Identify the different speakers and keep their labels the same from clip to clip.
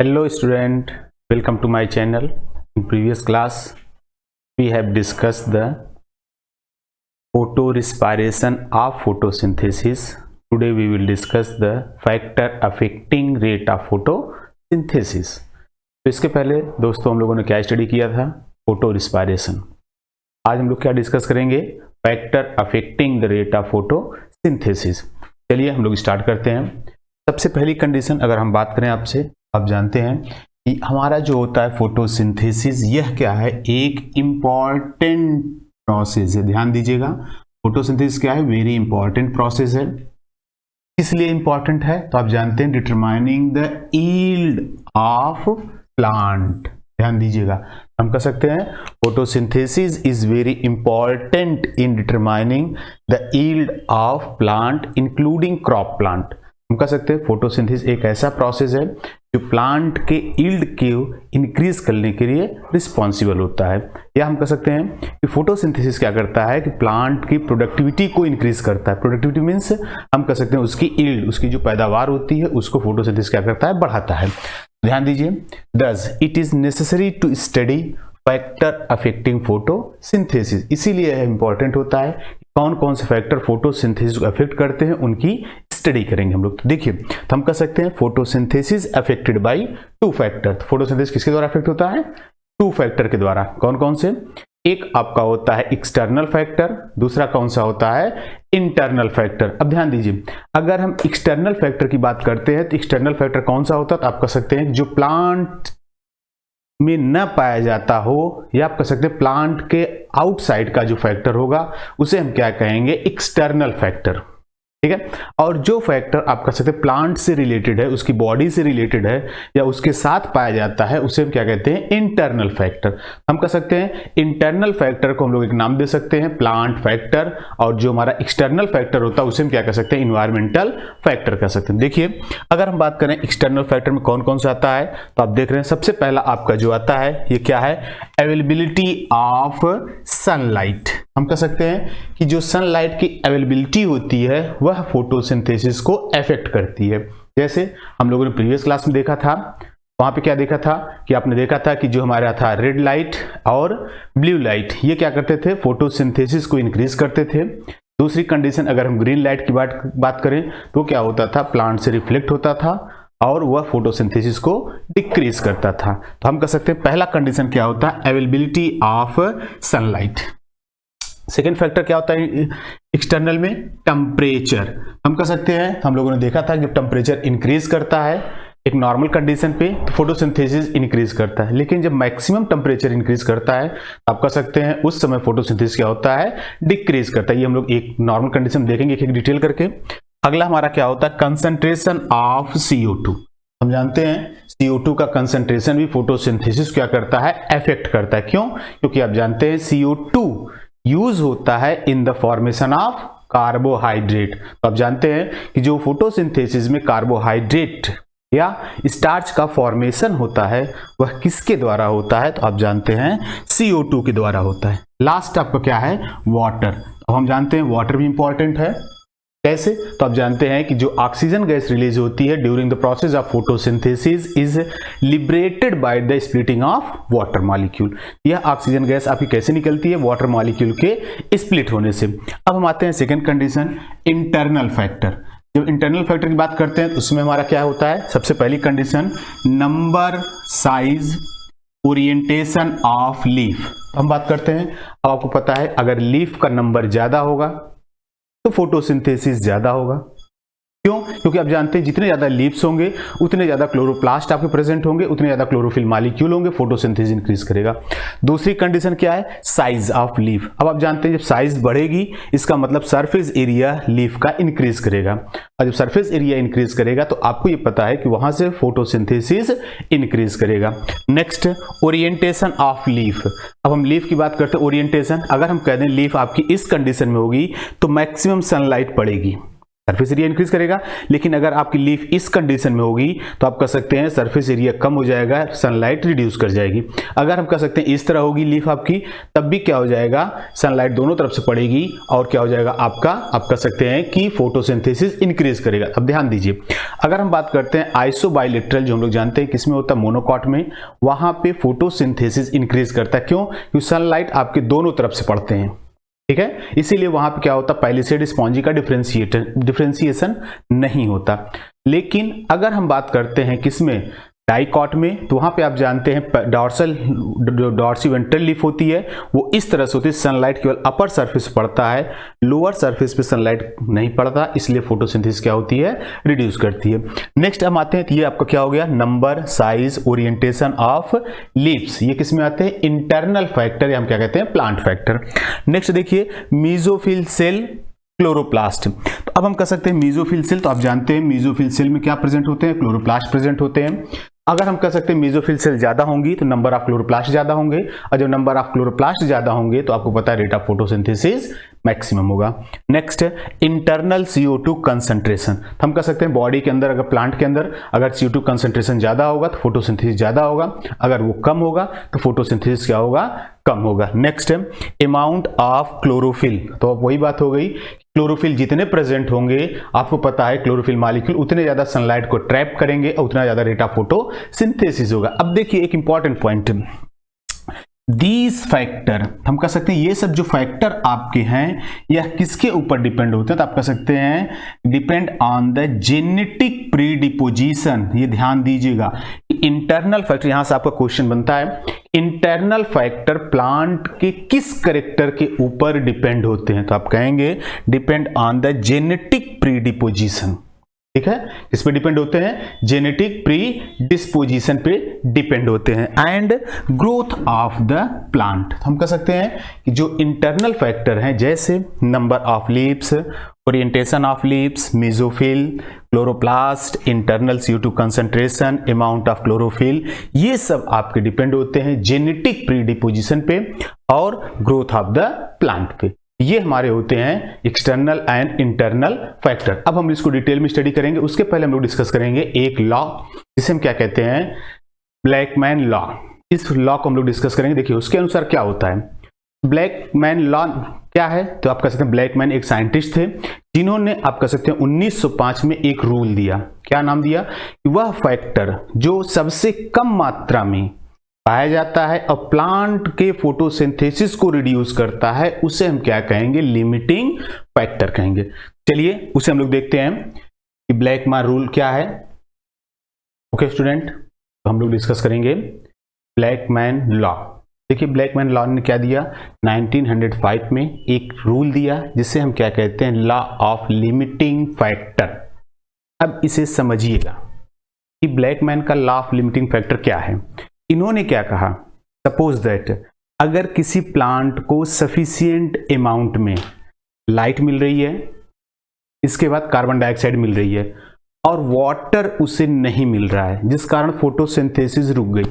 Speaker 1: Hello student, welcome to my channel. In previous class we have discussed the photorespiration of photosynthesis. Today we will discuss the factor affecting rate of photosynthesis. तो इसके पहले दोस्तों हम लोगों ने क्या study किया था? फोटोरिस्पायरेशन. आज हम लोग क्या डिस्कस करेंगे? Factor affecting the rate of photosynthesis. चलिए हम लोग स्टार्ट करते हैं. सबसे पहली कंडीशन अगर हम बात करें आपसे, आप जानते हैं कि हमारा जो होता है फोटोसिंथेसिस, यह क्या है? एक इम्पॉर्टेंट प्रोसेस है. ध्यान दीजिएगा, फोटोसिंथेसिस क्या है? वेरी इंपॉर्टेंट प्रोसेस है. इसलिए इंपॉर्टेंट है तो आप जानते हैं determining the yield of plant. ध्यान दीजिएगा, हम कह सकते हैं photosynthesis is very important in determining the yield of plant including crop plant. हम कह सकते हैं फोटोसिंथेसिस एक ऐसा प्रोसेस है जो प्लांट के यील्ड को इंक्रीज करने के लिए रिस्पॉन्सिबल होता है. या हम कह सकते हैं कि फोटोसिंथेसिस क्या करता है कि प्लांट की प्रोडक्टिविटी को इंक्रीज करता है. प्रोडक्टिविटी मीन्स हम कह सकते हैं उसकी यील्ड, उसकी जो पैदावार होती है उसको फोटोसिंथेसिस क्या करता है? बढ़ाता है. ध्यान दीजिए, thus it is necessary to study factor affecting photosynthesis. इसीलिए यह इंपॉर्टेंट होता है कौन कौन से फैक्टर फोटोसिंथेसिस को अफेक्ट करते हैं, उनकी स्टडी करेंगे हम लोग. तो देखिए, तो हम कह सकते हैं photosynthesis affected by two factor. Photosynthesis किसके द्वारा अफेक्ट होता है? टू फैक्टर के द्वारा. कौन कौन से? एक आपका होता है एक्सटर्नल फैक्टर, दूसरा कौन सा होता है? Internal factor. अब ध्यान दीजिए, अगर हम एक्सटर्नल फैक्टर की बात करते हैं तो एक्सटर्नल फैक्टर कौन सा होता है? तो आप कह सकते हैं जो प्लांट में न पाया जाता हो, या आप कह सकते हैं प्लांट के आउटसाइड का जो फैक्टर होगा उसे हम क्या कहेंगे? External factor. ठीक है. और जो फैक्टर आप कह सकते हैं प्लांट से रिलेटेड है, उसकी बॉडी से रिलेटेड है या उसके साथ पाया जाता है, उसे हम क्या कहते हैं? Internal factor. हम कह सकते हैं इंटरनल फैक्टर को हम लोग एक नाम दे सकते हैं प्लांट फैक्टर, और जो हमारा एक्सटर्नल फैक्टर होता है उसे हम क्या कह सकते हैं? इन्वायरमेंटल फैक्टर कह सकते हैं. देखिए, अगर हम बात करें एक्सटर्नल फैक्टर में कौन कौन सा आता है, तो आप देख रहे हैं सबसे पहला आपका जो आता है ये क्या है? Availability of sunlight. हम कह सकते हैं कि जो सनलाइट की अवेलेबिलिटी होती है वह फोटोसिंथेसिस को अफेक्ट करती है. जैसे हम लोगों ने प्रीवियस क्लास में देखा था, वहां पे क्या देखा था कि आपने देखा था कि जो हमारा था रेड लाइट और ब्लू लाइट, ये क्या करते थे? फोटोसिंथेसिस को इंक्रीज करते थे. दूसरी कंडीशन अगर हम ग्रीन लाइट की बात करें तो क्या होता था? प्लांट से रिफ्लेक्ट होता था और वह फोटोसिंथेसिस को डिक्रीज करता था. तो हम कह सकते हैं पहला कंडीशन क्या होता है? Availability of sunlight. Second factor क्या होता है एक्सटर्नल में? टेम्परेचर. हम कह सकते हैं, हम लोगों ने देखा था कि टेम्परेचर इंक्रीज करता है एक नॉर्मल कंडीशन पे तो फोटोसिंथेसिस इंक्रीज करता है, लेकिन जब मैक्सिमम टेम्परेचर इंक्रीज करता है तो आप कह सकते हैं उस समय फोटोसिंथेसिस क्या होता है? डिक्रीज करता है. ये हम लोग एक नॉर्मल कंडीशन देखेंगे एक डिटेल करके. अगला हमारा क्या होता है? Concentration of CO2. हम जानते हैं CO2 का कंसंट्रेशन भी फोटोसिंथेसिस क्या करता है? अफेक्ट करता है. क्यों? क्योंकि आप जानते हैं CO2 यूज होता है in the formation of carbohydrate. तो आप जानते हैं कि जो फोटोसिंथेसिस में कार्बोहाइड्रेट या स्टार्च का फॉर्मेशन होता है वह किसके द्वारा होता है? तो आप जानते हैं CO2 के द्वारा होता है. लास्ट आपका क्या है? वाटर. अब हम जानते हैं वाटर भी इंपॉर्टेंट है. कैसे? तो आप जानते हैं कि जो ऑक्सीजन गैस रिलीज होती है during the process of photosynthesis is liberated by the splitting of water molecule. यह ऑक्सीजन गैस आपकी कैसे निकलती है? वाटर मॉलिक्यूल के स्प्लिट होने से. अब हम आते हैं सेकंड कंडीशन, इंटरनल फैक्टर. जब इंटरनल फैक्टर की बात करते हैं तो उसमें हमारा क्या होता है? सबसे पहली condition number, size, orientation of leaf. हम बात करते हैं, अब आपको पता है अगर लीफ का नंबर ज्यादा होगा तो फोटोसिंथेसिस ज्यादा होगा. क्यों? क्योंकि आप जानते हैं जितने ज्यादा लीव्स होंगे उतने ज्यादा क्लोरोप्लास्ट आपके प्रेजेंट होंगे, उतने ज्यादा क्लोरोफिल मॉलिक्यूल होंगे, फोटोसिंथेसिस इंक्रीज करेगा. दूसरी कंडीशन क्या है? Size of leaf. अब आप जानते हैं जब साइज बढ़ेगी इसका मतलब सरफेस एरिया लीफ का इंक्रीज करेगा, और जब सरफेस एरिया इंक्रीज करेगा तो आपको ये पता है कि वहां से फोटोसिंथेसिस इंक्रीज करेगा. Next, orientation of leaf. अब हम लीफ की बात करते हैं. ओरिएंटेशन, अगर हम कह दें लीफ आपकी इस कंडीशन में होगी तो मैक्सिमम सनलाइट पड़ेगी, सरफेस एरिया इंक्रीज करेगा। लेकिन अगर आपकी लीफ इस कंडीशन में होगी तो आप कह सकते हैं सरफेस एरिया कम हो जाएगा, सनलाइट रिड्यूस कर जाएगी। अगर हम कह सकते हैं इस तरह होगी लीफ आपकी, तब भी क्या हो जाएगा, सनलाइट दोनों तरफ से पड़ेगी और क्या हो जाएगा आपका, आप कह सकते हैं कि फोटोसिंथेसिस इंक्रीज करेगा। अब ध्यान दीजिए, अगर हम बात करते हैं आइसोबाइलेटरल, जो हम लोग जानते हैं किसमें होता है, मोनोकॉट में, वहां पे फोटोसिंथेसिस इंक्रीज करता है। क्यों? क्योंकि सनलाइट आपके दोनों तरफ से पड़ते हैं, ठीक है, इसीलिए वहां पे क्या होता है, पैलिसेड स्पॉन्जी का डिफरेंशिएशन नहीं होता। लेकिन अगर हम बात करते हैं किसमें, डाइकॉट में, तो वहां पे आप जानते हैं डॉर्सी वेंट्रल लीफ होती है, वो इस तरह से होती है, सनलाइट केवल अपर सरफेस पड़ता है, लोअर सरफेस पे सनलाइट नहीं पड़ता, इसलिए फोटोसिंथेसिस क्या होती है, रिड्यूस करती है। नेक्स्ट हम आते हैं, तो ये आपका क्या हो गया, number, size, orientation of leaves, ये किसमें आते हैं, इंटरनल फैक्टर, या हम क्या कहते हैं, प्लांट फैक्टर। नेक्स्ट देखिए, मेसोफिल सेल, क्लोरोप्लास्ट। तो अब हम कह सकते हैं मेसोफिल सेल, तो आप जानते हैं मेसोफिल सेल में क्या प्रेजेंट होते हैं, क्लोरोप्लास्ट प्रेजेंट होते हैं। अगर हम कह सकते हैं मेसोफिल सेल ज्यादा होंगी तो नंबर ऑफ क्लोरोप्लास्ट ज्यादा होंगे, और जब नंबर ऑफ क्लोरोप्लास्ट ज्यादा होंगे तो आपको पता है रेट ऑफ फोटोसिंथेसिस मैक्सिमम होगा। नेक्स्ट है इंटरनल CO2 कंसंट्रेशन। हम कह सकते हैं बॉडी के अंदर, अगर प्लांट के अंदर अगर CO2 कंसंट्रेशन ज्यादा होगा तो फोटोसिंथेसिस ज्यादा होगा, अगर वो कम होगा तो फोटोसिंथेसिस क्या होगा, कम होगा। नेक्स्ट है अमाउंट ऑफ क्लोरोफिल। तो अब वही बात हो गई, क्लोरोफिल जितने प्रेजेंट होंगे, आपको पता है क्लोरोफिल मॉलिक्यूल उतने ज्यादा सनलाइट को ट्रैप करेंगे और उतना ज्यादा रेट ऑफ फोटोसिंथेसिस होगा। अब देखिए एक इंपॉर्टेंट पॉइंट, दीज फैक्टर, हम कह सकते हैं ये सब जो फैक्टर आपके हैं यह किसके ऊपर डिपेंड होते हैं, तो आप कह सकते हैं डिपेंड ऑन द जेनेटिक प्रीडिपोजिशन। ये ध्यान दीजिएगा, इंटरनल फैक्टर, यहां से आपका क्वेश्चन बनता है, इंटरनल फैक्टर प्लांट के किस कैरेक्टर के ऊपर डिपेंड होते हैं, तो आप कहेंगे डिपेंड ऑन द जेनेटिक प्रीडिपोजिशन। ठीक है, किस पे डिपेंड होते हैं, जेनेटिक प्री डिस्पोजिशन पे डिपेंड होते हैं। And growth of the plant, हम कह सकते हैं कि जो इंटरनल फैक्टर हैं जैसे number of leaves, orientation of leaves, mesophyll, chloroplast, internal CO2 concentration, amount of chlorophyll, ये सब आपके डिपेंड होते हैं जेनेटिक प्री डिपोजिशन पे और ग्रोथ ऑफ द प्लांट पे। ये हमारे होते हैं एक्सटर्नल एंड इंटरनल फैक्टर। अब हम इसको डिटेल में स्टडी करेंगे, उसके पहले हम लोग डिस्कस करेंगे एक लॉ जिसे हम क्या कहते हैं, ब्लैकमैन लॉ। इस लॉ को हम लोग डिस्कस करेंगे। देखिए उसके अनुसार क्या होता है, ब्लैकमैन लॉ क्या है, तो आप कह सकते हैं ब्लैकमैन एक साइंटिस्ट थे जिन्होंने आप कह सकते हैं 1905 में एक रूल दिया। क्या नाम दिया, कि वह फैक्टर जो सबसे कम मात्रा में पाया जाता है और प्लांट के फोटोसिंथेसिस को रिड्यूस करता है, उसे हम क्या कहेंगे, लिमिटिंग फैक्टर कहेंगे। चलिए उसे हम लोग देखते हैं कि ब्लैकमैन रूल क्या है। ओके स्टूडेंट, तो हम लोग डिस्कस करेंगे ब्लैकमैन लॉ। देखिए ब्लैकमैन लॉ ने क्या दिया, 1905 में एक रूल दिया जिसे हम क्या कहते हैं, लॉ ऑफ लिमिटिंग फैक्टर। अब इसे समझिएगा कि ब्लैकमैन का लॉ ऑफ लिमिटिंग फैक्टर क्या है। इन्होंने क्या कहा, सपोज दैट अगर किसी प्लांट को सफिशिएंट अमाउंट में लाइट मिल रही है, इसके बाद कार्बन डाइऑक्साइड मिल रही है और वाटर उसे नहीं मिल रहा है, जिस कारण फोटोसिंथेसिस रुक गई।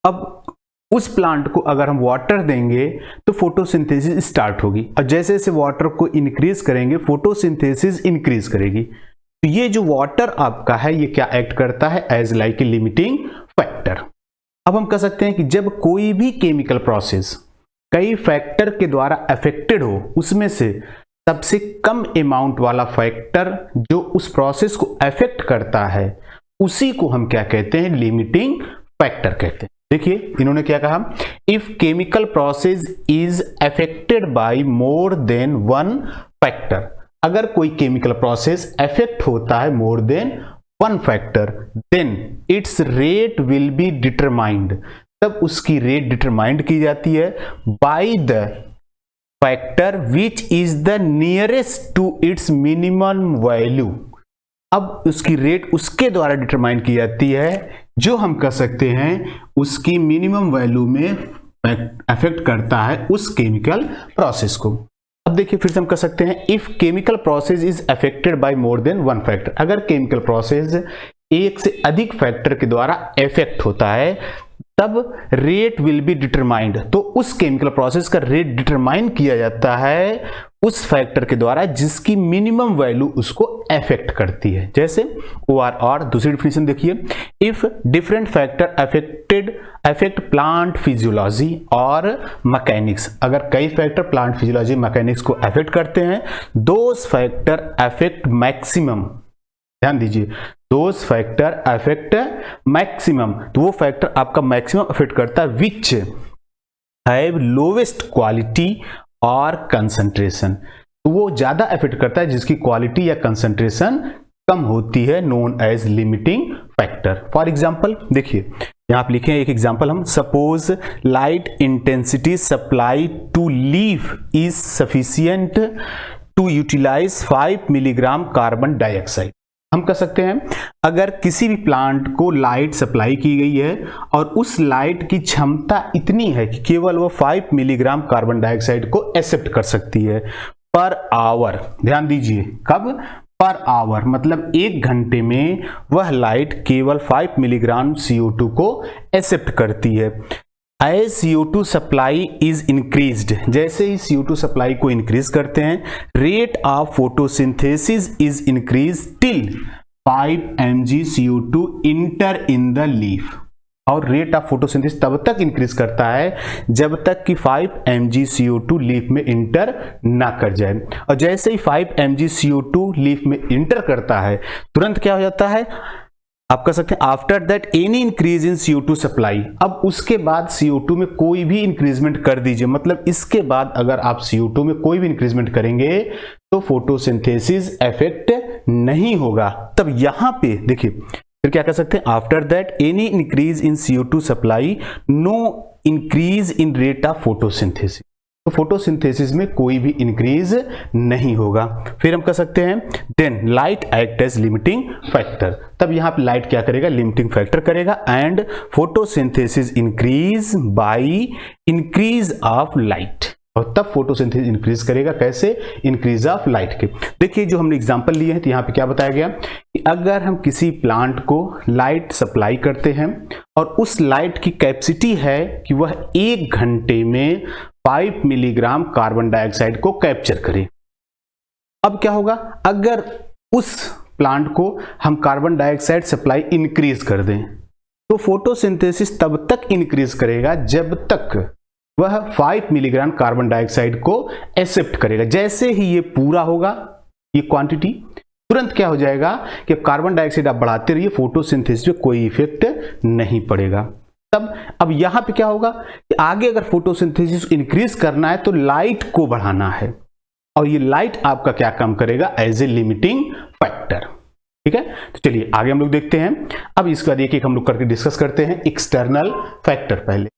Speaker 1: अब उस प्लांट को अगर हम वाटर देंगे तो फोटोसिंथेसिस स्टार्ट होगी, और जैसे जैसे वाटर को इंक्रीज करेंगे फोटोसिंथेसिस इंक्रीज करेगी। तो ये जो वाटर आपका है ये क्या एक्ट करता है, as like a limiting factor. अब हम कह सकते हैं कि जब कोई भी केमिकल प्रोसेस कई फैक्टर के द्वारा अफेक्टेड हो, उसमें से सबसे कम अमाउंट वाला फैक्टर जो उस प्रोसेस को अफेक्ट करता है उसी को हम क्या कहते हैं, लिमिटिंग फैक्टर कहते हैं। देखिए इन्होंने क्या कहा, if chemical process is affected by more than one factor, अगर कोई केमिकल प्रोसेस अफेक्ट होता है more than one factor, then its rate will be determined, तब उसकी रेट डिटरमाइंड की जाती है by the factor which is the nearest to its minimum value. अब उसकी रेट उसके द्वारा डिटरमाइन की जाती है जो हम कह सकते हैं उसकी मिनिमम वैल्यू में अफेक्ट करता है उस केमिकल प्रोसेस को। अब देखिए फिर से हम कह सकते हैं if chemical process is affected by more than one factor, अगर केमिकल प्रोसेस एक से अधिक फैक्टर के द्वारा इफेक्ट होता है, तब रेट विल बी डिटरमाइंड, तो उस केमिकल प्रोसेस का रेट डिटरमाइन किया जाता है उस फैक्टर के द्वारा जिसकी मिनिमम वैल्यू उसको अफेक्ट करती है। जैसे OR, दूसरी डिफिनेशन देखिए, if different factor affect plant physiology और मैकेनिक्स, अगर कई फैक्टर प्लांट फिजियोलॉजी मैकेनिक्स को अफेक्ट करते हैं, दोज फैक्टर अफेक्ट मैक्सिमम, ध्यान दीजिए, दोज फैक्टर अफेक्ट मैक्सिमम, तो वो फैक्टर आपका मैक्सिमम अफेक्ट करता है विच हैव लोवेस्ट क्वालिटी और कंसंट्रेशन, तो वो ज्यादा अफेक्ट करता है जिसकी क्वालिटी या कंसंट्रेशन कम होती है, known as limiting factor. For example देखिए यहां आप लिखे एक एग्जांपल हम, suppose light intensity supply to leaf is sufficient to utilise 5 milligram carbon dioxide. हम कह सकते हैं अगर किसी भी प्लांट को लाइट सप्लाई की गई है और उस लाइट की क्षमता इतनी है कि केवल वो 5 मिलीग्राम कार्बन डाइऑक्साइड को एक्सेप्ट कर सकती है पर आवर, ध्यान दीजिए कब, पर आवर, मतलब 1 घंटे में वह लाइट केवल 5 मिलीग्राम CO2 को एक्सेप्ट करती है। As CO2 supply is increased, जैसे ही CO2 सप्लाई को इंक्रीज करते हैं, rate of photosynthesis is increase till 5 mg CO2 inter in the leaf, और रेट ऑफ फोटोसिंथेसिस तब तक इंक्रीज करता है जब तक कि 5 mg CO2 लीफ में इंटर ना कर जाए, और जैसे ही 5 mg CO2 लीफ में इंटर करता है तुरंत क्या हो जाता है, आप कह सकते हैं after that any increase in CO2 supply, अब उसके बाद CO2 में कोई भी इंक्रीजमेंट कर दीजिए, मतलब इसके बाद अगर आप CO2 में कोई भी इंक्रीजमेंट करेंगे तो फोटोसिंथेसिस इफेक्ट नहीं होगा। तब यहां पे देखिए फिर क्या कह सकते हैं, after that any increase in CO2 supply no increase in rate of photosynthesis, तो फोटोसिंथेसिस में कोई भी इंक्रीज नहीं होगा। फिर हम कह सकते हैं then light act as limiting factor, तब यहां पे लाइट क्या करेगा, लिमिटिंग फैक्टर करेगा, and photosynthesis increase by increase of light, और तब फोटोसिंथेसिस इंक्रीज करेगा, कैसे, इंक्रीज ऑफ लाइट के। देखिए जो हमने एग्जांपल लिए हैं तो यहाँ पे क्या बताया गया कि अगर हम किसी प्लांट को लाइट सप्लाई करते हैं और उस लाइट की कैपेसिटी है कि वह 1 घंटे में 5 मिलीग्राम कार्बन डाइऑक्साइड को कैप्चर करे, अब क्या होगा, अगर उस प्लांट को हम कार्बन डाइऑक्साइड सप्लाई इंक्रीज कर दें तो फोटोसिंथेसिस तब तक इंक्रीज करेगा जब तक वह 5 मिलीग्राम कार्बन डाइऑक्साइड को एक्सेप्ट करेगा। जैसे ही ये पूरा होगा ये क्वांटिटी, तुरंत क्या हो जाएगा कि कार्बन डाइऑक्साइड आप बढ़ाते रहिए, फोटोसिंथेसिस पे कोई इफेक्ट नहीं पड़ेगा। तब अब यहां पे क्या होगा कि आगे अगर फोटोसिंथेसिस इंक्रीज करना है तो लाइट को बढ़ाना है, और ये लाइट आपका क्या काम करेगा, एज ए लिमिटिंग फैक्टर। ठीक है, तो चलिए आगे हम लोग देखते हैं। अब इसका देखिए हम लोग करके डिस्कस करते हैं एक्सटर्नल फैक्टर। पहले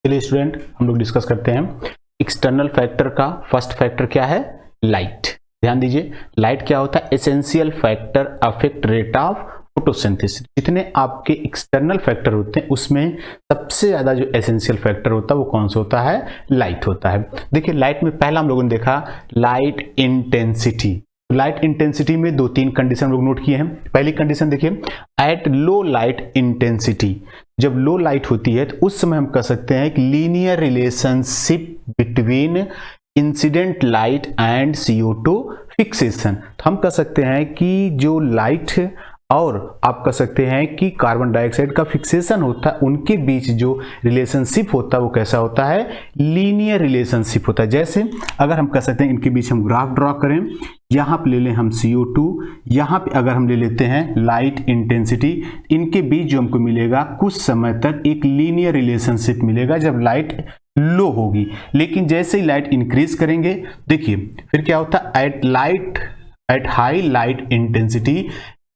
Speaker 1: चलिए स्टूडेंट हम लोग डिस्कस करते हैं एक्सटर्नल फैक्टर का। फर्स्ट फैक्टर क्या है, लाइट। ध्यान दीजिए लाइट क्या होता है, essential factor affect rate of photosynthesis. जितने आपके एक्सटर्नल फैक्टर होते हैं उसमें सबसे ज्यादा जो एसेंशियल फैक्टर होता है वो कौन सा होता है, लाइट होता है। देखिए लाइट में पहला हम लोगों ने देखा लाइट इंटेंसिटी। लाइट इंटेंसिटी में 2-3 कंडीशन हम लोग नोट किए हैं। पहली कंडीशन देखिए, एट लो लाइट इंटेंसिटी, जब लो लाइट होती है तो उस समय हम कह सकते हैं कि linear relationship between incident light and CO2 fixation. तो हम कह सकते हैं कि जो लाइट और आप कह सकते हैं कि कार्बन डाइऑक्साइड का फिक्सेशन होता है, उनके बीच जो रिलेशनशिप होता है वो कैसा होता है, लीनियर रिलेशनशिप होता है। जैसे अगर हम कह सकते हैं इनके बीच हम ग्राफ ड्रॉ करें, यहाँ पे ले लें हम CO2, यहाँ पे अगर हम ले लेते हैं लाइट इंटेंसिटी, इनके बीच जो हमको मिलेगा कुछ समय तक एक लीनियर रिलेशनशिप मिलेगा जब लाइट लो होगी। लेकिन जैसे ही लाइट इंक्रीज करेंगे, देखिए फिर क्या होता है, at high light intensity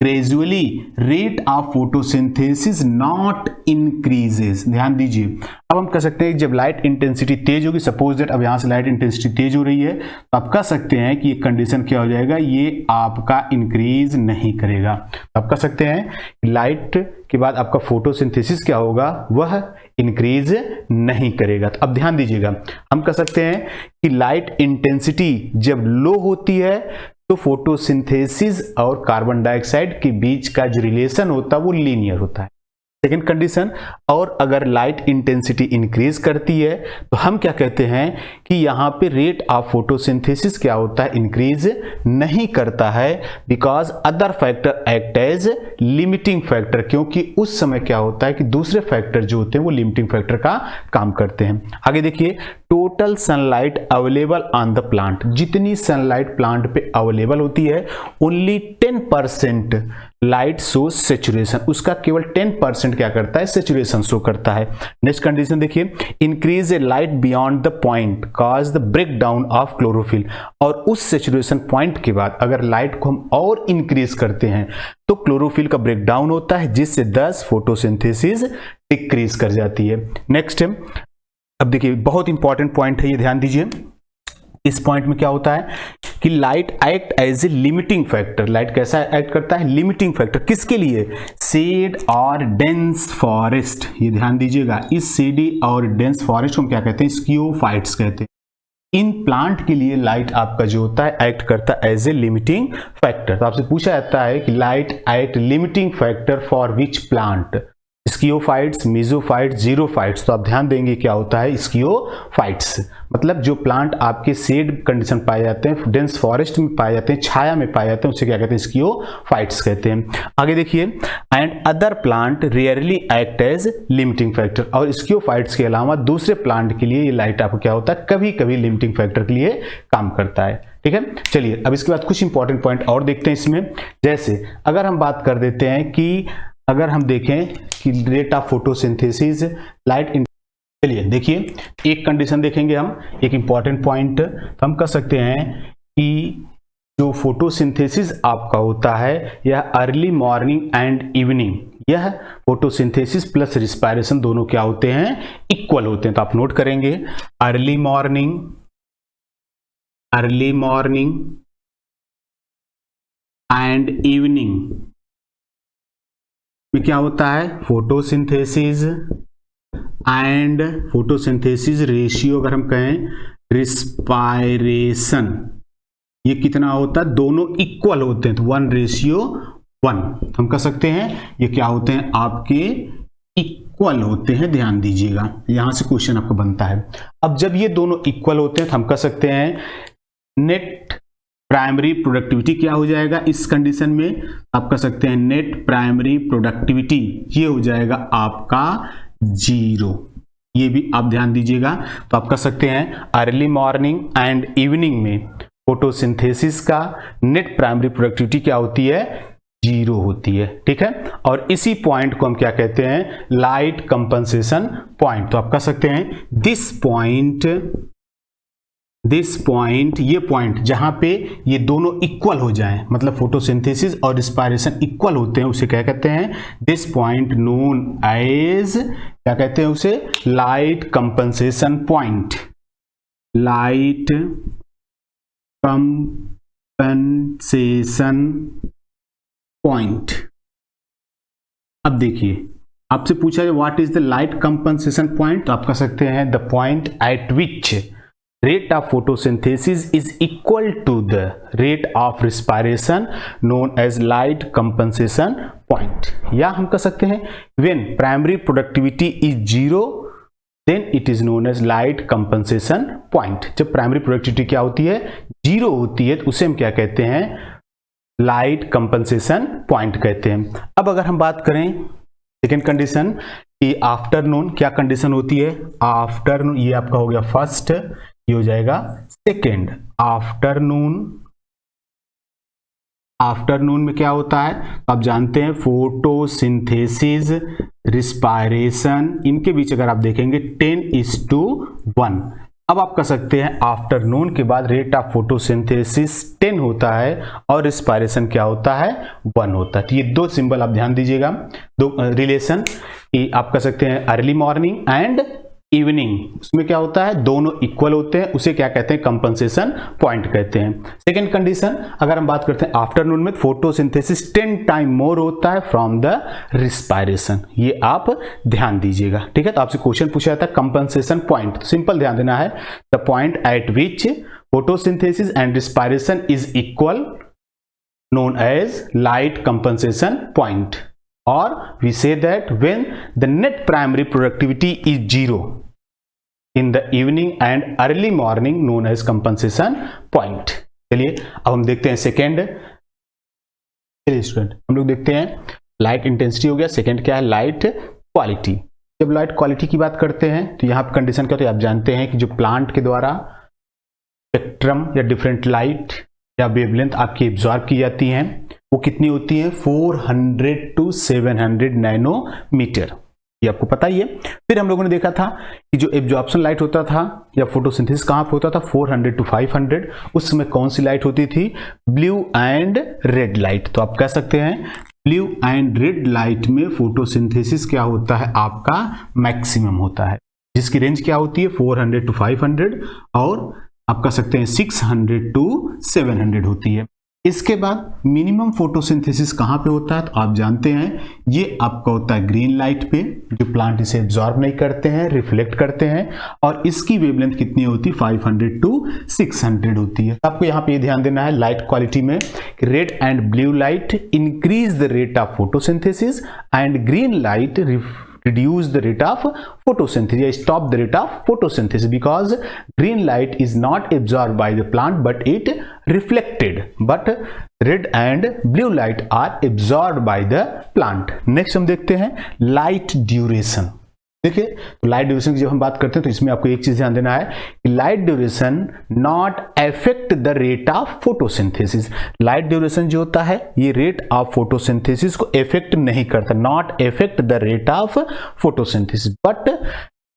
Speaker 1: gradually rate of photosynthesis not increases. ध्यान दीजिए, अब हम कह सकते हैं जब लाइट इंटेंसिटी तेज होगी, सपोज दैट अब यहां से लाइट इंटेंसिटी तेज हो रही है, तो आप कह सकते हैं कि ये कंडीशन क्या हो जाएगा, ये आपका इंक्रीज नहीं करेगा। आप कह सकते हैं लाइट के बाद आपका फोटोसिंथेसिस क्या होगा, वह इंक्रीज नहीं करेगा। तो अब ध्यान दीजिएगा, हम कह सकते हैं कि लाइट इंटेंसिटी जब लो होती है तो फोटोसिंथेसिस और कार्बन डाइऑक्साइड के बीच का जो रिलेशन होता है वो लीनियर होता है। सेकेंड कंडीशन, और अगर लाइट इंटेंसिटी इंक्रीज करती है तो हम क्या कहते हैं कि यहाँ पे रेट ऑफ फोटोसिंथेसिस क्या होता है, इंक्रीज नहीं करता है, because other factor act as limiting factor, क्योंकि उस समय क्या होता है कि दूसरे फैक्टर जो होते हैं वो लिमिटिंग फैक्टर का काम करते हैं। आगे देखिए, total sunlight available on the plant, जितनी सनलाइट प्लांट पे अवेलेबल होती है ओनली 10% लाइट शो सेचुरेशन, उसका केवल 10% क्या करता है, सेचुरेशन शो करता है। नेक्स्ट कंडीशन देखिए, increase a light beyond the point cause the break down of chlorophyll, और उस सेचुरेशन पॉइंट के बाद अगर लाइट को हम और इंक्रीज करते हैं तो क्लोरोफिल का ब्रेक डाउन होता है, जिससे 10 फोटोसिंथेसिस डिक्रीज कर जाती है। नेक्स्ट, अब देखिए बहुत इंपॉर्टेंट पॉइंट है, ये ध्यान दीजिए। इस पॉइंट में क्या होता है कि light act as a limiting factor, light कैसा एक्ट करता है, लिमिटिंग फैक्टर, किसके लिए, शेड और डेंस फॉरेस्ट, ये ध्यान दीजिएगा, इस शेडी और डेंस फॉरेस्ट को हम क्या कहते हैं, स्कियोफाइट्स कहते हैं। इन प्लांट के लिए लाइट आपका जो होता है एक्ट करता है एज ए लिमिटिंग फैक्टर। तो आपसे पूछा जाता है कि light act limiting factor for which plant, sciophytes, mesophytes, xerophytes. तो आप ध्यान देंगे क्या होता है, स्कियोफाइट्स मतलब जो प्लांट आपके शेड कंडीशन पाए जाते हैं, डेंस फॉरेस्ट में पाए जाते हैं, छाया में पाए जाते हैं, उसे क्या कहते हैं, स्कियोफाइट्स कहते हैं। आगे देखिए, and other plant rarely act as limiting factor, और स्कियोफाइट्स के अलावा दूसरे प्लांट के लिए ये लाइट आपको क्या होता है, कभी कभी लिमिटिंग फैक्टर के लिए काम करता है। ठीक है, चलिए अब इसके बाद कुछ इंपॉर्टेंट पॉइंट और देखते हैं इसमें। जैसे अगर हम बात कर देते हैं कि अगर हम देखें कि रेट ऑफ फोटोसिंथेसिस लाइट, चलिए देखिए एक कंडीशन देखेंगे हम, एक इंपॉर्टेंट पॉइंट, तो हम कह सकते हैं कि जो फोटोसिंथेसिस आपका होता है यह अर्ली मॉर्निंग एंड इवनिंग, यह फोटोसिंथेसिस प्लस रिस्पायरेशन दोनों क्या होते हैं, इक्वल होते हैं। तो आप नोट करेंगे अर्ली मॉर्निंग एंड इवनिंग में क्या होता है, फोटोसिंथेसिस एंड फोटोसिंथेसिस रेशियो, अगर हम कहें रिस्पायरेशन, ये कितना होता है, दोनों इक्वल होते हैं, तो 1:1। तो हम कह सकते हैं ये क्या होते हैं, आपके इक्वल होते हैं, ध्यान दीजिएगा, यहां से क्वेश्चन आपको बनता है। अब जब ये दोनों इक्वल होते हैं तो हम कह सकते हैं नेट प्राइमरी प्रोडक्टिविटी क्या हो जाएगा इस कंडीशन में, आप कह सकते हैं नेट प्राइमरी प्रोडक्टिविटी ये हो जाएगा आपका 0, ये भी आप ध्यान दीजिएगा। तो आप कह सकते हैं अर्ली मॉर्निंग एंड इवनिंग में फोटोसिंथेसिस का नेट प्राइमरी प्रोडक्टिविटी क्या होती है, 0 होती है। ठीक है, और इसी पॉइंट को हम क्या कहते हैं, लाइट कंपनसेशन पॉइंट। तो आप कह सकते हैं दिस पॉइंट, ये पॉइंट जहां पे ये दोनों इक्वल हो जाएं, मतलब फोटोसिंथेसिस और रिस्पायरेशन इक्वल होते हैं, उसे क्या कहते हैं, दिस पॉइंट नोन एज, क्या कहते हैं उसे, light compensation point, light compensation point. अब देखिए आपसे पूछा है what is the light compensation point, तो आप कह सकते हैं the point at which rate of photosynthesis is equal to the rate of respiration known as light compensation point, या हम कह सकते हैं when primary productivity is 0 then it is known as light compensation point। जब primary productivity क्या होती है, 0 होती है, तो उसे हम क्या कहते हैं, लाइट कंपनसेशन पॉइंट कहते हैं। अब अगर हम बात करें सेकेंड कंडीशन कि आफ्टरनून, क्या कंडीशन होती है, आफ्टरनून, ये आपका हो गया फर्स्ट, ये हो जाएगा सेकेंड। आफ्टरनून में क्या होता है, आप जानते हैं फोटोसिंथेसिस, रिस्पायरेशन, इनके बीच अगर आप देखेंगे 10:1। अब आप कह सकते हैं आफ्टरनून के बाद रेट ऑफ फोटोसिंथेसिस 10 होता है और रिस्पायरेशन क्या होता है, 1 होता है। तो ये दो सिंबल आप ध्यान दीजिएगा, दो रिलेशन कि आप कह सकते हैं अर्ली मॉर्निंग एंड इवनिंग, उसमें क्या होता है, दोनों इक्वल होते हैं, उसे क्या कहते हैं, कंपनसेशन पॉइंट कहते हैं। सेकेंड कंडीशन अगर हम बात करते हैं आफ्टरनून में, फोटोसिंथेसिस 10 टाइम मोर होता है फ्रॉम द रिस्पायरेशन, ये आप ध्यान दीजिएगा। ठीक है, तो आपसे क्वेश्चन पूछा जाता है कंपनसेशन पॉइंट, तो सिंपल ध्यान देना है the point at which photosynthesis and respiration is equal known as light compensation point. or we say that when the net primary productivity is 0 in the evening and early morning known as compensation point. चलिए अब हम देखते हैं second. चलिए student हम लोग देखते हैं लाइट इंटेंसिटी हो गया, सेकेंड क्या है लाइट क्वालिटी. जब लाइट क्वालिटी की बात करते हैं तो यहाँ पर कंडीशन क्या होती है आप जानते हैं कि जो प्लांट के द्वारा स्पेक्ट्रम या डिफरेंट लाइट या वेवलेंथ आपकी एब्जॉर्ब की जाती हैं वो कितनी होती है 400 to 700 नैनोमीटर, ये आपको पता ही है. फिर हम लोगों ने देखा था कि जो एब्जॉर्प्शन लाइट होता था या फोटोसिंथेसिस कहाँ पे होता था 400 to 500. उस समय कौन सी लाइट होती थी ब्लू एंड रेड लाइट. तो आप कह सकते हैं ब्लू एंड रेड लाइट में फोटोसिंथेसिस क्या होता है आपका मैक्सिमम होता है, जिसकी रेंज क्या होती है 400 to 500 और आप कह सकते हैं 600 to 700 होती है. इसके बाद मिनिमम फोटोसिंथेसिस कहाँ पे होता है तो आप जानते हैं ये आपका होता है ग्रीन लाइट पे, जो प्लांट इसे एब्जॉर्ब नहीं करते हैं रिफ्लेक्ट करते हैं, और इसकी वेवलेंथ कितनी होती है 500 to 600 होती है. आपको यहाँ पे ध्यान देना है लाइट क्वालिटी में कि red and blue light increase the rate of photosynthesis and green light reduce the rate of photosynthesis, stop the rate of photosynthesis, because green light is not absorbed by the plant but it reflected, but red and blue light are absorbed by the plant. Next हम देखते हैं light duration. देखिए तो light duration की जब हम बात करते हैं तो इसमें आपको एक चीज ध्यान देना है कि light duration not affect the rate of photosynthesis. Light duration जो होता है ये रेट ऑफ फोटोसिंथेसिस को इफेक्ट नहीं करता, not affect the rate of photosynthesis but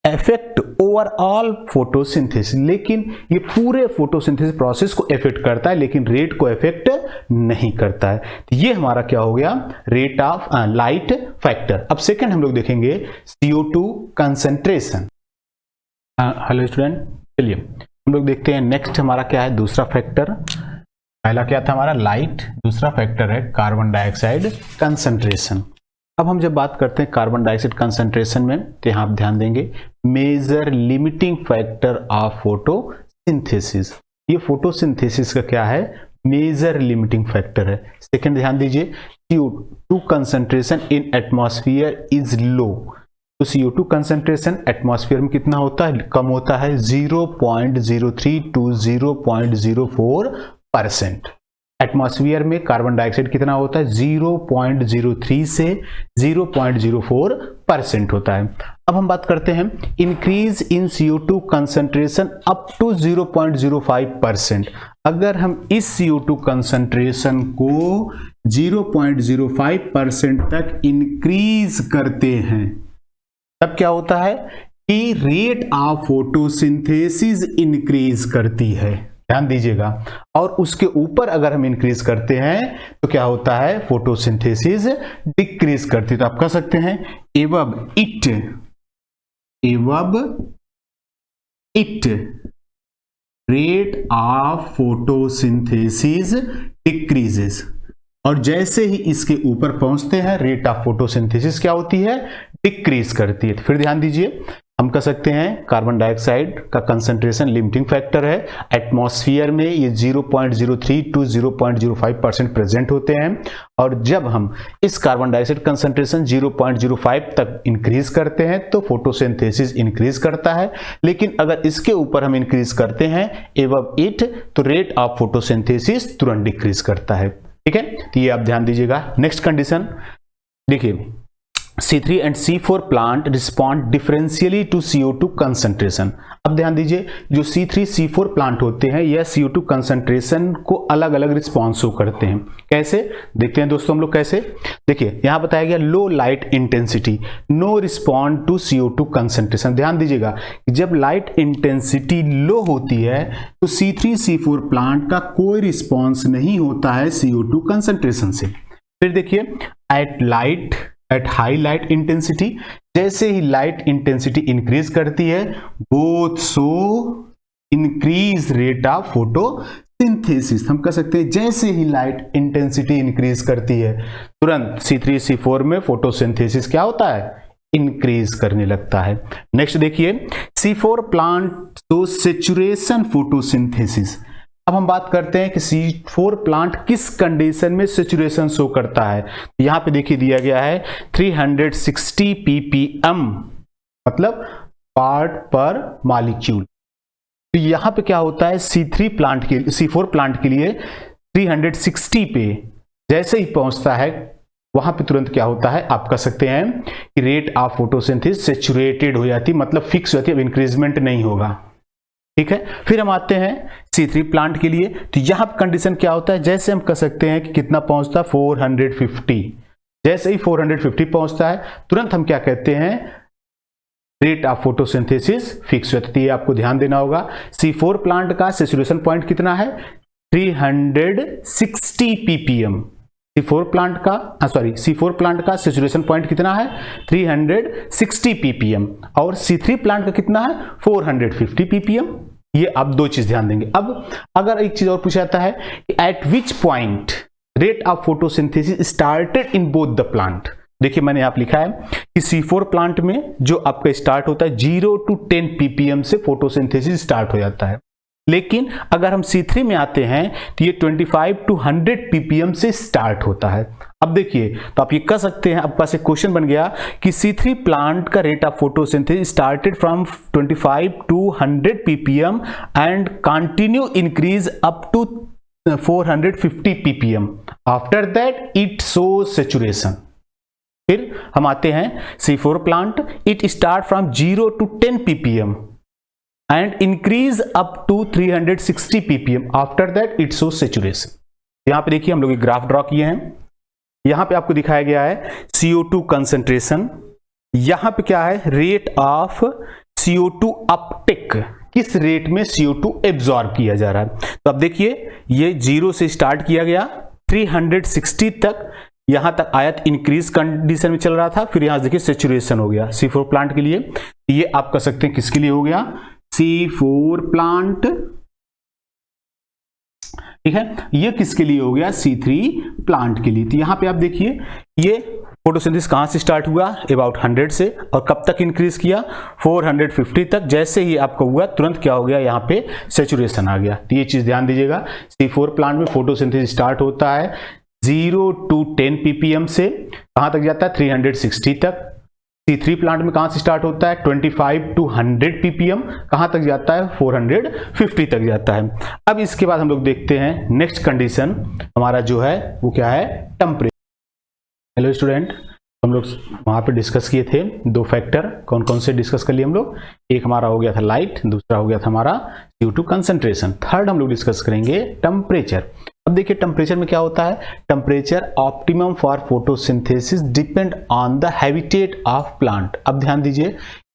Speaker 1: effect overall photosynthesis. लेकिन ये पूरे फोटोसिंथेसिस प्रोसेस को इफेक्ट करता है लेकिन रेट को इफेक्ट नहीं करता है. तो ये हमारा क्या हो गया रेट ऑफ लाइट फैक्टर. अब सेकंड हम लोग देखेंगे CO2 कंसंट्रेशन. हेलो स्टूडेंट, चलिए हम लोग देखते हैं नेक्स्ट हमारा क्या है दूसरा फैक्टर. पहला क्या था हमारा लाइट, दूसरा फैक्टर है कार्बन डाइऑक्साइड कंसंट्रेशन. अब हम जब बात करते हैं कार्बन डाइऑक्साइड कंसंट्रेशन में तो यहाँ आप ध्यान देंगे major limiting factor of photosynthesis. ये फोटोसिंथेसिस का क्या है मेजर लिमिटिंग फैक्टर है. सेकंड ध्यान दीजिए CO2 concentration in atmosphere is low. तो CO2 कंसंट्रेशन एटमॉस्फेयर में कितना होता है कम होता है 0.03 to 0.04%. एटमॉस्फेयर में कार्बन डाइऑक्साइड कितना होता है 0.03 से 0.04% होता है. अब हम बात करते हैं increase in CO2 concentration up to 0.05%. अगर हम इस CO2 कंसंट्रेशन को 0.05% तक इंक्रीज करते हैं तब क्या होता है कि रेट ऑफ फोटोसिंथेसिस इंक्रीज करती है. ध्यान दीजिएगा. और उसके ऊपर अगर हम इंक्रीज करते हैं तो क्या होता है फोटोसिंथेसिस डिक्रीज करती है. तो आप कह सकते हैं एवब it rate of photosynthesis decreases. और जैसे ही इसके ऊपर पहुंचते हैं रेट ऑफ फोटोसिंथेसिस क्या होती है डिक्रीज करती है. तो फिर ध्यान दीजिए हम कह सकते हैं कार्बन डाइऑक्साइड का कंसंट्रेशन लिमिटिंग फैक्टर है. एटमॉस्फेयर में ये 0.03 to 0.05% प्रेजेंट होते हैं और जब हम इस कार्बन डाइऑक्साइड कंसंट्रेशन 0.05 तक इंक्रीज करते हैं तो फोटोसिंथेसिस इंक्रीज करता है. लेकिन अगर इसके ऊपर हम इंक्रीज करते हैं एवब इट तो रेट ऑफ फोटोसिंथेसिस तुरंत डिक्रीज करता है. ठीक है, तो ये आप ध्यान दीजिएगा. नेक्स्ट कंडीशन देखिए C3 and C4 plant respond differentially to CO2 concentration. अब ध्यान दीजिए जो C3 C4 प्लांट होते हैं यह CO2 कंसंट्रेशन को अलग अलग रिस्पॉन्स शो करते हैं. कैसे देखते हैं दोस्तों हम लोग कैसे. देखिए यहाँ बताया गया low light intensity no respond to CO2 concentration. ध्यान दीजिएगा जब लाइट इंटेंसिटी लो होती है तो C3 C4 प्लांट का कोई रिस्पॉन्स नहीं होता है CO2 कंसंट्रेशन से. फिर देखिए एट हाई लाइट इंटेंसिटी जैसे ही लाइट इंटेंसिटी इंक्रीज करती है both so increase rate of photosynthesis. हम कह सकते हैं जैसे ही लाइट इंटेंसिटी इंक्रीज करती है तुरंत C3 C4 में फोटोसिंथेसिस क्या होता है इंक्रीज करने लगता है. नेक्स्ट देखिए C4 plant show saturation photosynthesis. अब हम बात करते हैं कि C4 प्लांट किस कंडीशन में सैचुरेशन शो करता है। यहाँ पे देखिए दिया गया है 360 ppm, मतलब पार्ट पर मॉलिक्यूल। तो यहाँ पे क्या होता है, C4 प्लांट के लिए 360 पे जैसे ही पहुंचता है वहां पे तुरंत क्या होता है, आप कह सकते हैं कि रेट ऑफ फोटोसिंथेसिस सैचुरेटेड हो जाती है, मतलब फिक्स हो जाती है, अब इंक्रीजमेंट नहीं होगा। ठीक है, फिर हम आते हैं C3 प्लांट के लिए। तो यहां पर कंडीशन क्या होता है, जैसे हम कह सकते हैं कि कितना पहुंचता है 450। जैसे ही 450 पहुंचता है तुरंत हम क्या कहते हैं, रेट ऑफ फोटोसिंथेसिस फिक्स हो जाती है। आपको ध्यान देना होगा C4 प्लांट का सैचुरेशन पॉइंट कितना है, 360 ppm। C4 प्लांट का सैचुरेशन पॉइंट कितना है, 360 ppm, और C3 प्लांट का कितना है, 450 ppm। ये आप दो चीज ध्यान देंगे। अब अगर एक चीज और पूछा जाता है कि eight which point rate of photosynthesis started in both the plant. देखिए मैंने आप लिखा है कि C4 प्लांट में जो आपका स्टार्ट होता है 0 to 10 ppm से फोटोसिंथेसिस स्टार्ट हो जाता है, लेकिन अगर हम C3 में आते हैं तो ये 25 to 100 ppm से स्टार्ट होता है। अब देखिए, तो आप ये कह सकते हैं, आपके पास एक क्वेश्चन बन गया कि C3 प्लांट का rate of photosynthesis started from 25 to 100 ppm and continue increase up to 450 ppm। After that it shows saturation. फिर हम आते हैं C4 plant, it start from 0 to 10 ppm and increase up to 360 ppm, after that it shows saturation। यहाँ पे देखिए हम लोग एक ग्राफ ड्रॉ किए हैं, यहाँ पे आपको दिखाया गया है CO2 कंसंट्रेशन, यहाँ पे क्या है, रेट ऑफ CO2 अपटेक, किस रेट में CO2 एब्जॉर्ब किया जा रहा है। तो अब देखिए ये 0 से स्टार्ट किया गया 360 तक, यहां तक आया, इंक्रीज कंडीशन में चल रहा था, फिर यहां देखिए सैचुरेशन हो गया C4 प्लांट के लिए। ये आप कह सकते हैं किसके लिए हो गया, C4 प्लांट। ठीक है, ये किसके लिए हो गया, C3 प्लांट के लिए। तो यहां पे आप देखिए ये फोटोसिंथेसिस कहां से स्टार्ट हुआ, अबाउट 100 से, और कब तक इंक्रीज किया, 450 तक। जैसे ही आपका हुआ तुरंत क्या हो गया, यहां पे सैचुरेशन आ गया। तो ये चीज ध्यान दीजिएगा, C4 प्लांट में फोटोसिंथेसिस स्टार्ट होता है 0 to 10 ppm से, कहां तक जाता है, 360 तक। C3 प्लांट में कहां से स्टार्ट होता है, 25 to 100 ppm, कहां तक जाता है, 450 तक जाता है। अब इसके बाद हम लोग देखते हैं नेक्स्ट कंडीशन हमारा जो है वो क्या है, टेम्परेचर। हेलो स्टूडेंट, हम लोग वहां पे डिस्कस किए थे दो फैक्टर, कौन कौन से डिस्कस कर लिए हम लोग, एक हमारा हो गया था लाइट, दूसरा हो गया था हमारा CO2 कंसंट्रेशन। थर्ड हम लोग डिस्कस करेंगे टेम्परेचर। अब देखिए टेम्परेचर में क्या होता है, temperature optimum for photosynthesis depend on the habitat of plant. अब ध्यान दीजिए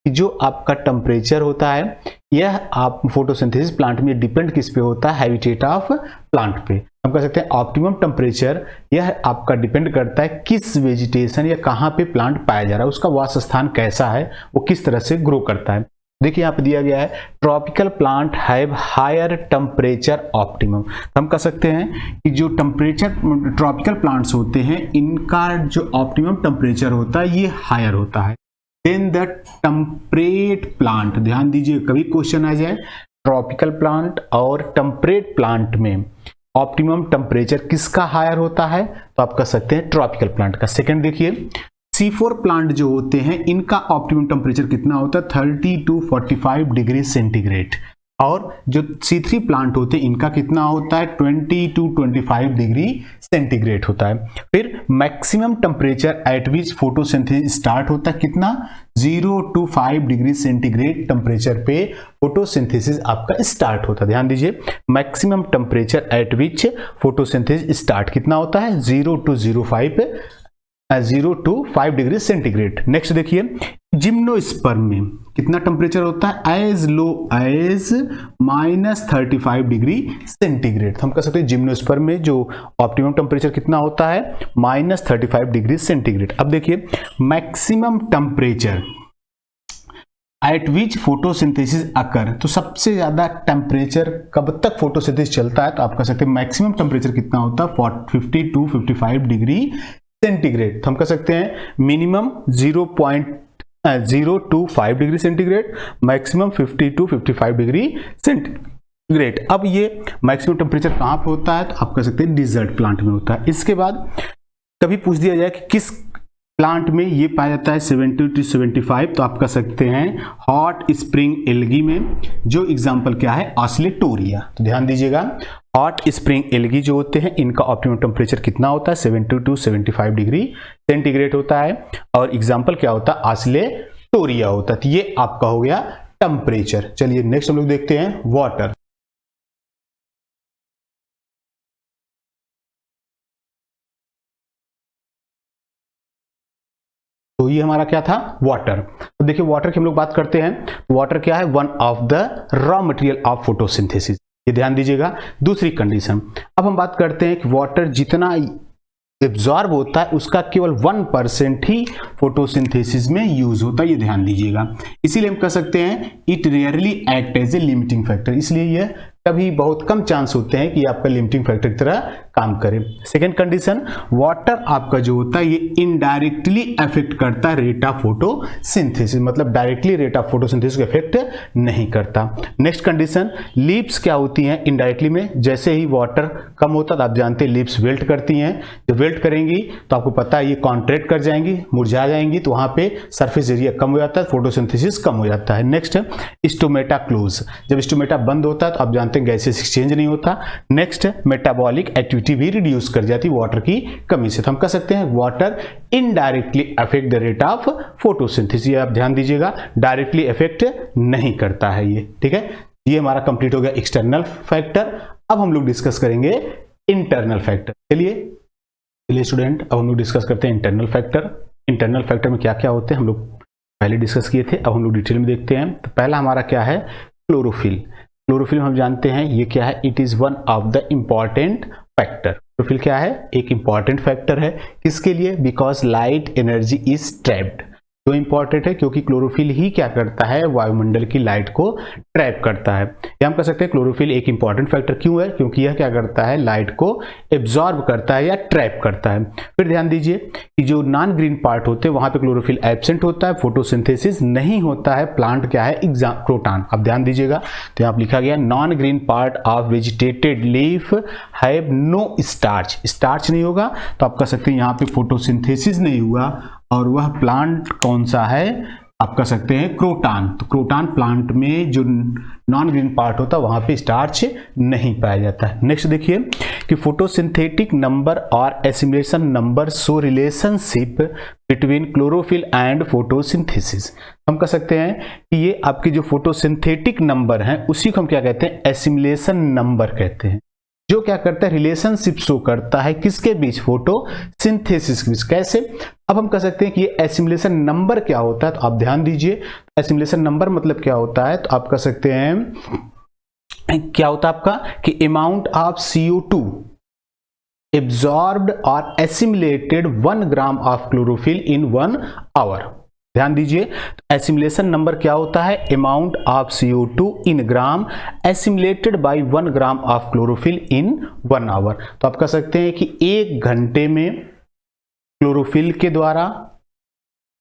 Speaker 1: कि जो आपका टेम्परेचर होता है यह आप फोटोसिंथेसिस प्लांट में डिपेंड किस पे होता है, हैबिटेट ऑफ प्लांट पे। हम कह सकते हैं ऑप्टिमम टेम्परेचर यह आपका डिपेंड करता है किस वेजिटेशन या कहाँ पे प्लांट पाया जा रहा है, उसका वास स्थान कैसा है, वो किस तरह से ग्रो करता है। देखिए यहाँ पे दिया गया है tropical plant have higher temperature optimum. हम कह सकते हैं कि जो टेम्परेचर ट्रॉपिकल प्लांट्स होते हैं इनका जो ऑप्टिमम टेम्परेचर होता है ये हायर होता है देन द टेम्परेट प्लांट। ध्यान दीजिए कभी क्वेश्चन आ जाए ट्रॉपिकल प्लांट और टेम्परेट प्लांट में ऑप्टिमम टेम्परेचर किसका हायर होता है, तो आप कह सकते हैं ट्रॉपिकल प्लांट का। सेकंड देखिए C4 प्लांट जो होते हैं इनका ऑप्टिमम टेम्परेचर कितना होता है, 30 to 45 डिग्री सेंटीग्रेड, और जो C3 प्लांट होते हैं इनका कितना होता है, 20 to 25 डिग्री सेंटीग्रेड होता है। फिर maximum temperature at which photosynthesis start होता है कितना, 0 to 5 डिग्री सेंटीग्रेड टेम्परेचर पे फोटोसिंथेसिस आपका स्टार्ट होता है। ध्यान दीजिए maximum temperature at which photosynthesis start कितना होता है, 0 to 5 डिग्री सेंटीग्रेड। नेक्स्ट देखिए जिम्नोस्पर्म में कितना टेम्परेचर होता है, as low as -35 degree centigrade. हम कह सकते हैं जिम्नोस्पर्म में जो ऑप्टिमम टेम्परेचर कितना होता है, -35 डिग्री सेंटीग्रेड। अब देखिए maximum temperature at which photosynthesis occur, तो सबसे ज्यादा टेम्परेचर कब तक फोटोसिंथेसिस चलता है, तो आप कह सकते हैं मैक्सिमम टेम्परेचर कितना होता है, 50 to 55 डिग्री सेंटीग्रेड। तो हम कह सकते हैं minimum 0 to 5 degree centigrade, maximum 50 to 55 degree centigrade. Great. अब ये मैक्सिमम टेम्परेचर कहाँ पे होता है, तो आप कह सकते हैं डिजर्ट प्लांट में होता है। इसके बाद कभी पूछ दिया जाए कि किस प्लांट में ये पाया जाता है 70 to 75, तो आप कह सकते हैं हॉट स्प्रिंग एल्गी में, जो एग्जाम्पल क्या है, ऑस्लेटोरिया। तो ध्यान दीजिएगा, हॉट स्प्रिंग एल्गी जो होते हैं इनका ऑप्टिमम टेम्परेचर कितना होता है, 70 to 75 डिग्री सेंटीग्रेड होता है, और एग्जाम्पल क्या होता है, ऑस्लेटोरिया होता है। तो ये आपका हो गया टेम्परेचर। चलिए नेक्स्ट हम लोग देखते हैं वाटर। तो ये हमारा क्या था, वाटर। तो देखिए वाटर की हम लोग बात करते हैं, वाटर क्या है, one of the raw material of photosynthesis. ये ध्यान दीजिएगा। दूसरी कंडीशन, अब हम बात करते हैं कि वाटर जितना एब्जॉर्ब होता है उसका केवल 1% ही फोटोसिंथेसिस में यूज होता है, ये ध्यान दीजिएगा। इसीलिए हम कह सकते हैं it rarely act as a limiting factor, इसलिए यह कभी बहुत कम चांस होते हैं कि आपका लिमिटिंग फैक्टर की तरह काम करे। सेकेंड कंडीशन, वाटर आपका जो होता है ये इनडायरेक्टली अफेक्ट करता है रेट ऑफ फोटोसिंथेसिस, मतलब डायरेक्टली रेट ऑफ फोटोसिंथेसिस को अफेक्ट नहीं करता। नेक्स्ट कंडीशन, लीव्स क्या होती हैं इनडायरेक्टली में, जैसे ही वाटर कम होता है आप जानते हैं लीव्स वेल्ट करती हैं, जब वेल्ट करेंगी तो आपको पता है ये कॉन्ट्रैक्ट कर जाएंगी, मुरझा जाएंगी, तो वहां पे सरफेस एरिया कम हो जाता है, फोटोसिंथेसिस कम हो जाता है। नेक्स्ट स्टोमेटा क्लोज, जब स्टोमेटा बंद होता है तो आप जानते हैं गैसेस एक्सचेंज नहीं होता। नेक्स्ट मेटाबॉलिक एक्टिविटी भी रिड्यूस कर जाती है वाटर की कमी से। तो हम कह सकते हैं water indirectly affect the rate of photosynthesis, आप ध्यान दीजिएगा, डायरेक्टली अफेक्ट नहीं करता है ये, ठीक है। ये हमारा कंप्लीट हो गया एक्सटर्नल फैक्टर। अब हम लोग डिस्कस करेंगे इंटरनल फैक्टर। चलिए स्टूडेंट, अब हम लोग डिस्कस करते हैं इंटरनल फैक्टर। इंटरनल फैक्टर में क्या क्या होते हैं हम लोग पहले डिस्कस किए थे, अब हम लोग डिटेल में देखते हैं। तो पहला हमारा क्या है, क्लोरोफिल। क्लोरोफिल हम जानते हैं ये क्या है, it is one of the important factor. Chlorophyll क्या है, एक इंपॉर्टेंट फैक्टर है, किसके लिए, because light energy is trapped. क्यों इंपॉर्टेंट है, क्योंकि क्लोरोफिल ही क्या करता है, वायुमंडल की लाइट को ट्रैप करता है। या हम कह सकते हैं क्लोरोफिल एक इंपॉर्टेंट फैक्टर क्यों है, क्योंकि यह क्या करता है, लाइट को एब्जॉर्ब करता है या ट्रैप करता है। फिर ध्यान दीजिए कि जो नॉन ग्रीन पार्ट होते हैं वहां पे क्लोरोफिल एब्सेंट होता है, फोटोसिंथेसिस नहीं होता है, प्लांट क्या है, क्रोटॉन। अब ध्यान दीजिएगा, तो यहाँ लिखा गया non green part of vegetated leaf have no starch, starch नहीं होगा, तो आप कह सकते हैं यहाँ पे फोटोसिंथेसिस नहीं हुआ, और वह प्लांट कौन सा है, आप कह सकते हैं क्रोटॉन। तो क्रोटॉन प्लांट में जो नॉन ग्रीन पार्ट होता है वहां पे स्टार्च नहीं पाया जाता है। नेक्स्ट देखिए कि फोटोसिंथेटिक नंबर और assimilation number show relationship between chlorophyll and photosynthesis. हम कह सकते हैं कि ये आपके जो फोटोसिंथेटिक नंबर हैं उसी को हम क्या कहते हैं, एसिमिलेशन नंबर कहते हैं, जो क्या करता है, रिलेशनशिप शो करता है किसके बीच, फोटोसिंथेसिस के बीच। कैसे, अब हम कह सकते हैं कि ये एसिमिलेशन नंबर क्या होता है, तो आप ध्यान दीजिए, एसिमिलेशन नंबर मतलब क्या होता है, तो आप कह सकते हैं क्या होता है आपका कि अमाउंट ऑफ CO2 एब्जॉर्ब्ड और assimilated 1 gram of chlorophyll in 1 hour. ध्यान दीजिए, एसिमिलेशन नंबर क्या होता है, amount of CO2 in gram assimilated by 1 gram of chlorophyll in 1 hour. तो आप कह सकते हैं कि 1 घंटे में क्लोरोफिल के द्वारा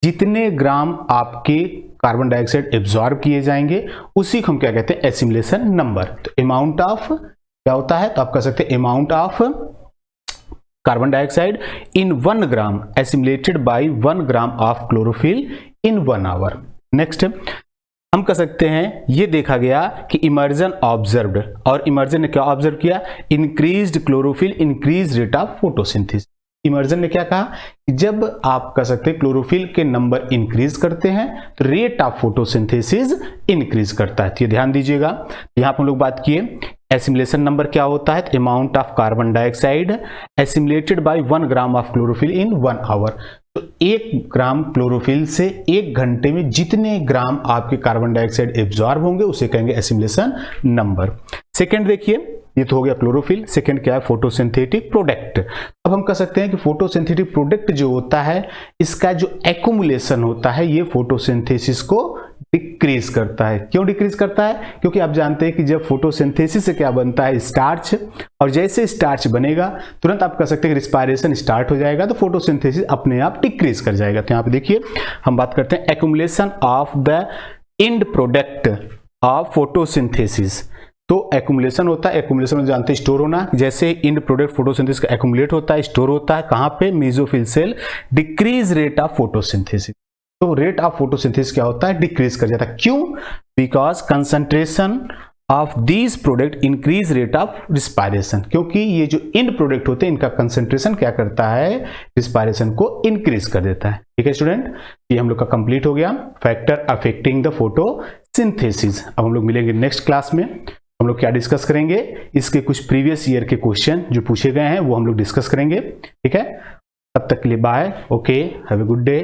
Speaker 1: जितने ग्राम आपके कार्बन डाइऑक्साइड एब्जॉर्ब किए जाएंगे उसी को हम क्या कहते हैं, एसिमिलेशन नंबर। तो अमाउंट ऑफ क्या होता है, तो आप कह सकते हैं amount of carbon dioxide in 1 gram assimilated by 1 gram of chlorophyll in 1 hour. Next हम कह सकते हैं ये देखा गया कि इमर्जन ऑब्जर्व्ड, और इमर्जन ने क्या ऑब्जर्व किया, increased chlorophyll increase rate of photosynthesis. Immersion ने क्या कहा कि जब आप कह सकते हैं क्लोरोफिल के नंबर इंक्रीज करते हैं तो रेट ऑफ फोटोसिंथेसिस इंक्रीज करता है। तो ये ध्यान दीजिएगा, यहां पर हम लोग बात किए एसिमिलेशन नंबर क्या होता है, amount of carbon dioxide assimilated by 1 gram of chlorophyll in 1 hour. तो 1 ग्राम क्लोरोफिल से 1 घंटे में जितने ग्राम आपके कार्बन डाइऑक्साइड एब्जॉर्ब होंगे उसे कहेंगे एसिमिलेशन नंबर। सेकेंड देखिए, ये तो हो गया क्लोरोफिल। सेकेंड क्या है, फोटोसिंथेटिक प्रोडक्ट। अब हम कह सकते हैं कि फोटोसिंथेटिक प्रोडक्ट जो होता है इसका जो एक्यूमुलेशन होता है ये फोटोसिंथेसिस को डिक्रीज करता है। क्यों डिक्रीज करता है, क्योंकि आप जानते हैं कि जब फोटोसिंथेसिस से क्या बनता है, स्टार्च, और जैसे स्टार्च बनेगा तुरंत आप कह सकते हैं कि रिस्पायरेशन स्टार्ट हो जाएगा, तो फोटोसिंथेसिस अपने आप डिक्रीज कर जाएगा। तो यहाँ पे देखिए हम बात करते हैं accumulation of the end product of photosynthesis. तो एक्यूमुलेशन होता है, एक्यूमुलेशन में जानते हैं स्टोर होना, जैसे इन प्रोडक्ट फोटोसिंथेसिस का एक्यूमुलेट होता है, स्टोर होता है कहाँ पे, mesophyll cell, decrease rate of photosynthesis. तो रेट ऑफ फोटोसिंथेसिस क्या होता है, डिक्रीज कर जाता है। क्यों? Because concentration of these product increase rate of respiration, क्योंकि ये जो इंड प्रोडक्ट होते हैं इनका कंसंट्रेशन क्या करता है, रिस्पायरेशन को इंक्रीज कर देता है। ठीक है स्टूडेंट, ये हम लोग का कंप्लीट हो गया फैक्टर अफेक्टिंग द फोटोसिंथेसिस। अब हम लोग मिलेंगे नेक्स्ट क्लास में, हम लोग क्या डिस्कस करेंगे, इसके कुछ प्रीवियस ईयर के क्वेश्चन जो पूछे गए हैं वो हम लोग डिस्कस करेंगे। ठीक है, तब तक के लिए bye, okay, have a good day.